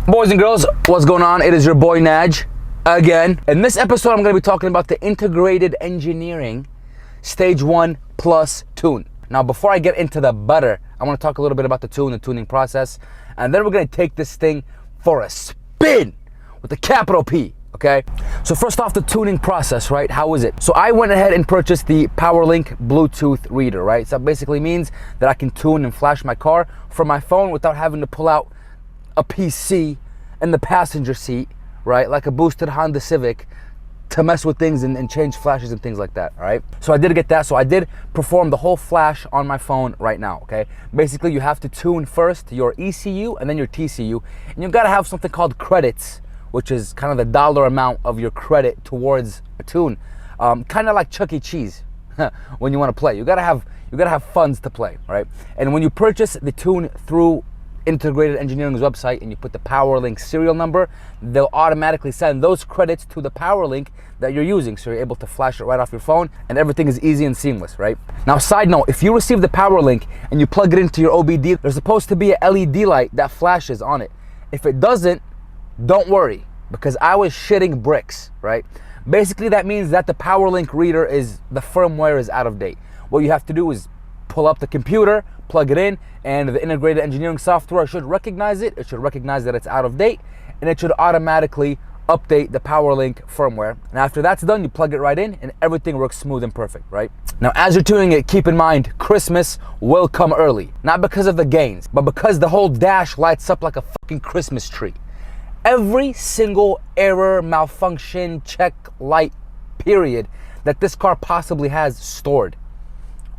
Boys and girls, what's going on? It is your boy Naj again. In this episode, I'm going to be talking about the integrated engineering stage 1 plus tune. Now, before I get into the butter, I want to talk a little bit about the tuning process, and then we're going to take this thing for a spin with a capital P. Okay, so first off, the tuning process, right? How is it? So I went ahead and purchased the PowerLink Bluetooth reader, right? So that basically means that I can tune and flash my car from my phone without having to pull out a PC in the passenger seat, right? Like a boosted Honda Civic to mess with things and change flashes and things like that, all right? So I did get that. So I did perform the whole flash on my phone right now, okay? Basically, you have to tune first your ECU and then your TCU, and you've got to have something called credits, which is kind of the dollar amount of your credit towards a tune. Kind of like Chuck E. Cheese when you want to play. You gotta have funds to play, right? And when you purchase the tune through Integrated Engineering's website and you put the PowerLink serial number, they'll automatically send those credits to the PowerLink that you're using, so you're able to flash it right off your phone, and everything is easy and seamless, right? Now, side note, if you receive the PowerLink and you plug it into your OBD, there's supposed to be a LED light that flashes on it. If it doesn't, don't worry, because I was shitting bricks, right? Basically, that means that the PowerLink reader the firmware is out of date. What you have to do is pull up the computer, plug it in, and the integrated engineering software should recognize it. It should recognize that it's out of date, and it should automatically update the PowerLink firmware. And after that's done, you plug it right in, and everything works smooth and perfect, right? Now, as you're tuning it, keep in mind, Christmas will come early. Not because of the gains, but because the whole dash lights up like a fucking Christmas tree. Every single error, malfunction, check, light, period, that this car possibly has stored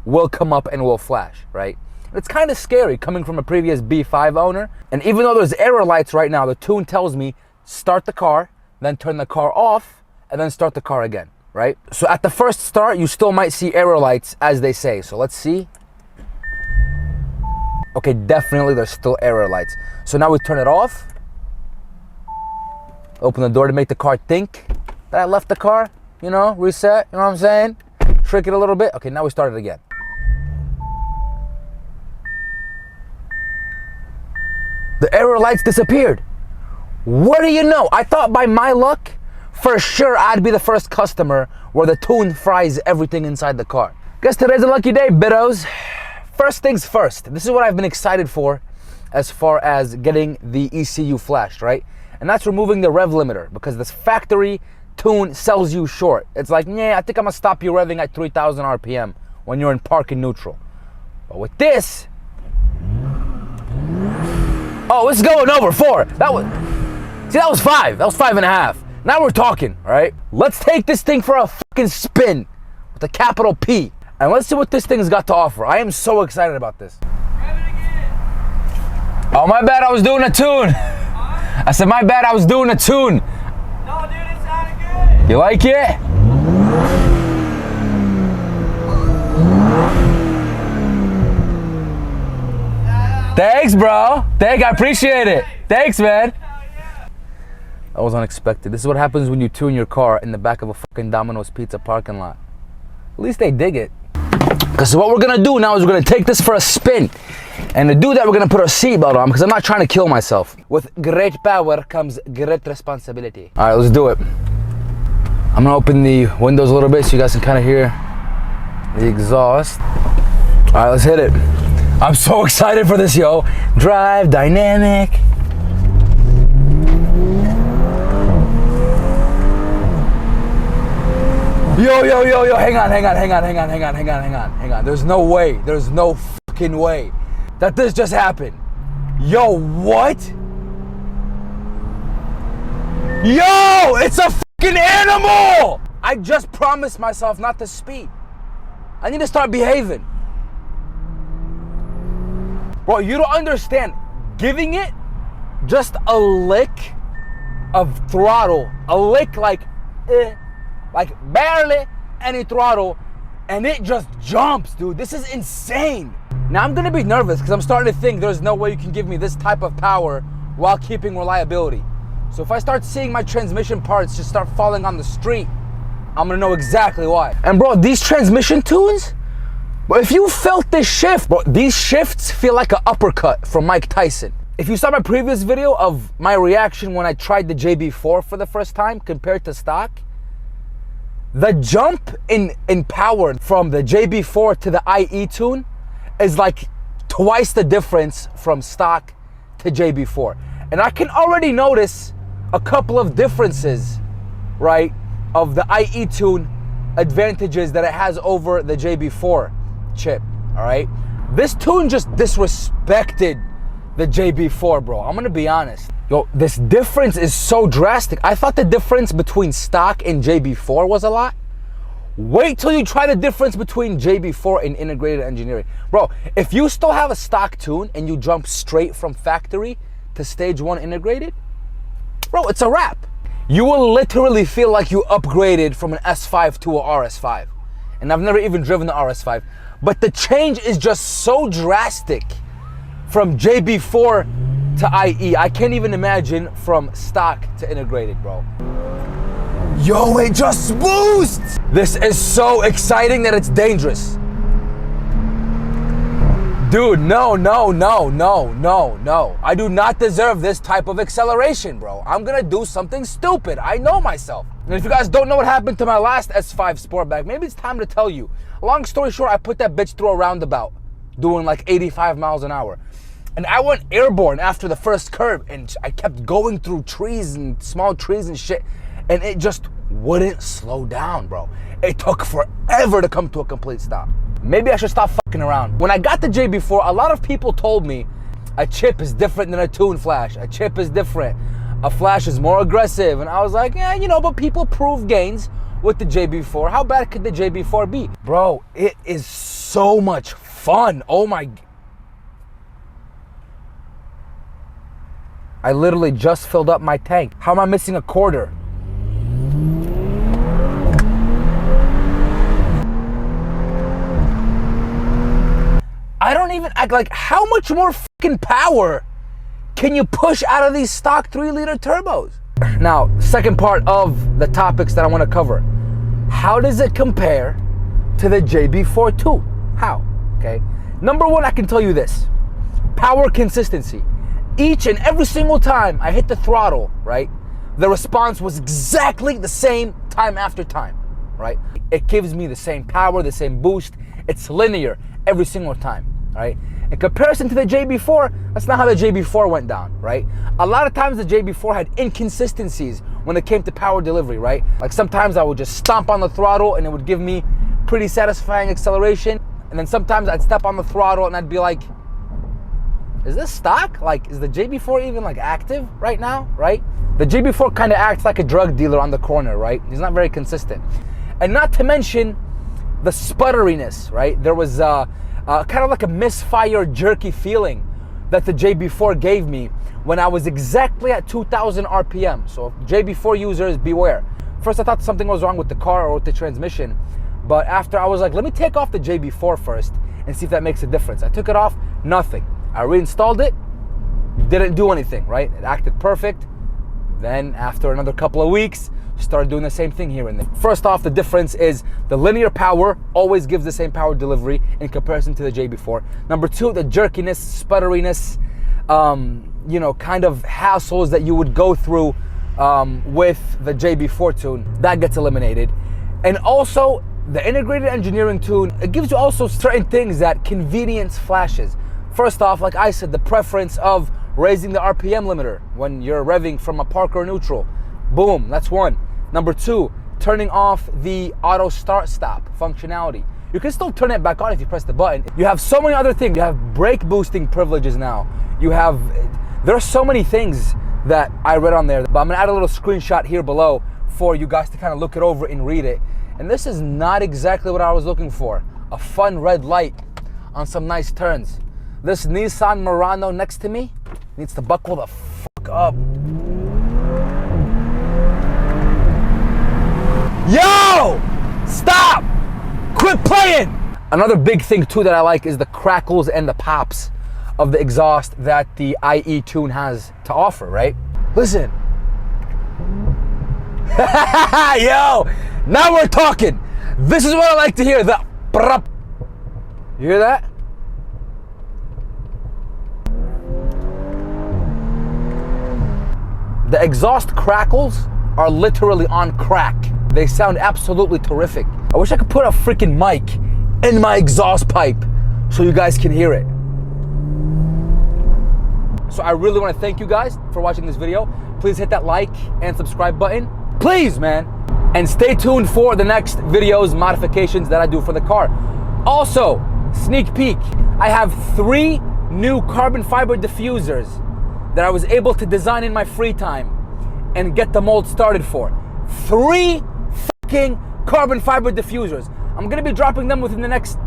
will come up and will flash, right? It's kind of scary coming from a previous B5 owner. And even though there's error lights right now, the tune tells me start the car, then turn the car off, and then start the car again, right? So at the first start, you still might see error lights, as they say. So let's see. Okay, definitely there's still error lights. So now we turn it off. Open the door to make the car think that I left the car, you know, reset, you know what I'm saying? Trick it a little bit. Okay, now we start it again. The error lights disappeared. What do you know? I thought by my luck, for sure I'd be the first customer where the tune fries everything inside the car. Guess today's a lucky day, biddos. First things first, this is what I've been excited for as far as getting the ECU flashed, right? And that's removing the rev limiter, because this factory tune sells you short. It's like, yeah, I think I'm gonna stop you revving at 3,000 RPM when you're in park and neutral. But with this, oh, it's going over 4. That was 5. That was 5.5. Now we're talking, all right? Let's take this thing for a fucking spin with a capital P, and let's see what this thing's got to offer. I am so excited about this. Oh, my bad, I was doing a tune. I said, my bad, I was doing a tune. No, dude, it sounded good. You like it? Thanks, bro. Thanks, I appreciate it. Thanks, man. That was unexpected. This is what happens when you tune your car in the back of a fucking Domino's Pizza parking lot. At least they dig it. Because what we're gonna do now is we're gonna take this for a spin. And to do that, we're gonna put our seatbelt on, because I'm not trying to kill myself. With great power comes great responsibility. All right, let's do it. I'm gonna open the windows a little bit so you guys can kind of hear the exhaust. All right, let's hit it. I'm so excited for this, yo. Drive dynamic. Yo, hang on. There's no fucking way that this just happened. Yo, what? Yo, it's a fucking animal! I just promised myself not to speed. I need to start behaving. Bro, you don't understand. Giving it just a lick of throttle, a lick like barely any throttle, and it just jumps, dude. This is insane. Now I'm gonna be nervous because I'm starting to think there's no way you can give me this type of power while keeping reliability. So if I start seeing my transmission parts just start falling on the street, I'm gonna know exactly why. And bro, these transmission tunes, but if you felt this shift, bro, these shifts feel like an uppercut from Mike Tyson. If you saw my previous video of my reaction when I tried the JB4 for the first time compared to stock, the jump in power from the JB4 to the IE tune is like twice the difference from stock to JB4. And I can already notice a couple of differences, right, of the IE tune advantages that it has over the JB4 chip, all right? This tune just disrespected the JB4, bro. I'm gonna be honest. Yo, this difference is so drastic. I thought the difference between stock and JB4 was a lot. Wait till you try the difference between JB4 and integrated engineering. Bro, if you still have a stock tune and you jump straight from factory to stage 1 integrated, bro, it's a wrap. You will literally feel like you upgraded from an S5 to a RS5. And I've never even driven the RS5. But the change is just so drastic from JB4 to IE. I can't even imagine from stock to integrated, bro. Yo, it just boosts! This is so exciting that it's dangerous. Dude, no. I do not deserve this type of acceleration, bro. I'm gonna do something stupid. I know myself. And if you guys don't know what happened to my last S5 Sportback, maybe it's time to tell you. Long story short, I put that bitch through a roundabout, doing like 85 miles an hour. And I went airborne after the first curb, and I kept going through trees and small trees and shit, and it just wouldn't slow down, bro. It took forever to come to a complete stop. Maybe I should stop fucking around. When I got the JB4, a lot of people told me a chip is different than a tune flash. A chip is different. A flash is more aggressive. And I was like, yeah, you know, but people prove gains with the JB4. How bad could the JB4 be? Bro, it is so much fun. Oh my. I literally just filled up my tank. How am I missing a quarter? I don't even act like, how much more fucking power can you push out of these stock 3-liter turbos? Now, second part of the topics that I want to cover. How does it compare to the JB4 tune? How? Okay. Number one, I can tell you this. Power consistency. Each and every single time I hit the throttle, right, the response was exactly the same time after time, right? It gives me the same power, the same boost. It's linear every single time, right? In comparison to the JB4, that's not how the JB4 went down, right? A lot of times the JB4 had inconsistencies when it came to power delivery, right? Like sometimes I would just stomp on the throttle and it would give me pretty satisfying acceleration. And then sometimes I'd step on the throttle and I'd be like, is this stock? Like, is the JB4 even like active right now, right? The JB4 kind of acts like a drug dealer on the corner, right? He's not very consistent. And not to mention the sputteriness, right? There was kind of like a misfire jerky feeling that the JB4 gave me when I was exactly at 2,000 RPM. So JB4 users, beware. First I thought something was wrong with the car or with the transmission, but after I was like, let me take off the JB4 first and see if that makes a difference. I took it off, nothing. I reinstalled it, didn't do anything, right? It acted perfect. Then after another couple of weeks, started doing the same thing here and there. First off, the difference is the linear power always gives the same power delivery in comparison to the JB4. Number two, the jerkiness, sputteriness, you know, kind of hassles that you would go through with the JB4 tune, that gets eliminated. And also, the integrated engineering tune, it gives you also certain things that convenience flashes. First off, like I said, the preference of raising the RPM limiter when you're revving from a park or neutral. Boom, that's one. Number two, turning off the auto start stop functionality. You can still turn it back on if you press the button. You have so many other things. You have brake boosting privileges now. There are so many things that I read on there, but I'm gonna add a little screenshot here below for you guys to kind of look it over and read it. And this is not exactly what I was looking for. A fun red light on some nice turns. This Nissan Murano next to me needs to buckle the fuck up. Yo! Stop! Quit playing! Another big thing too that I like is the crackles and the pops of the exhaust that the IE tune has to offer, right? Listen. Yo! Now we're talking. This is what I like to hear, the brap. You hear that? The exhaust crackles are literally on crack. They sound absolutely terrific. I wish I could put a freaking mic in my exhaust pipe so you guys can hear it. So I really want to thank you guys for watching this video. Please hit that like and subscribe button. Please, man. And stay tuned for the next videos, modifications that I do for the car. Also, sneak peek, I have 3 new carbon fiber diffusers that I was able to design in my free time and get the mold started for. 3 fucking carbon fiber diffusers. I'm gonna be dropping them within the next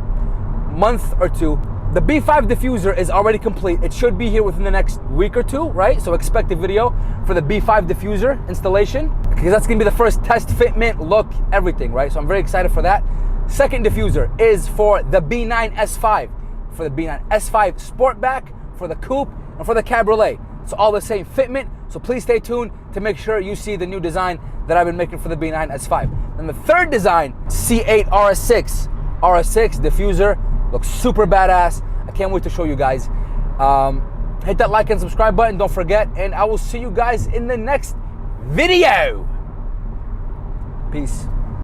month or 2. The B5 diffuser is already complete. It should be here within the next week or 2, right? So expect a video for the B5 diffuser installation, because that's gonna be the first test, fitment, look, everything, right? So I'm very excited for that. Second diffuser is for the B9 S5, for the B9 S5 Sportback, for the coupe, and for the cabriolet. It's all the same fitment, so please stay tuned to make sure you see the new design that I've been making for the B9 S5. And the third design, C8 RS6. RS6 diffuser, looks super badass. I can't wait to show you guys. Hit that like and subscribe button, don't forget, and I will see you guys in the next video. Peace.